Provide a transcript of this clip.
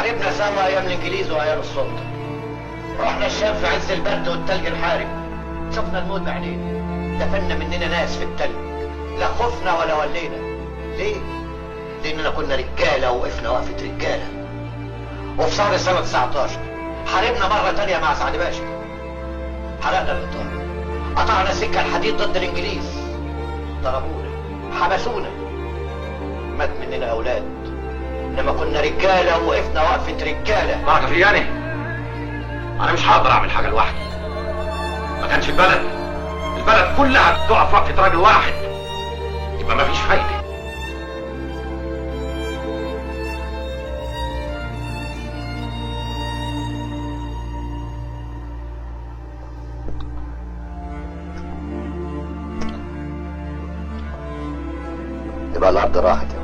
حاربنا سوا ايام الانجليز وايام السلطه. رحنا الشام في عز البرد والتلج نحارب، شفنا الموت بعينينا، دفنا مننا ناس في التلج، لا خفنا ولا ولينا. ليه؟ لاننا كنا رجاله ووقفنا وقفه رجاله. وفي شهر سنه 19 حاربنا مره تانيه مع سعد باشا، حرقنا الاطار، قطعنا سكه الحديد ضد الانجليز، ضربونا، حبسونا، مات مننا اولاد، لما كنا رجاله ووقفنا وقفه رجاله. معك فياني، انا مش هقدر اعمل حاجه لوحدي. ما كانش البلد كلها تقف وقفه راجل واحد، يبقى ما فيش فايده. يبقى الارض راحت.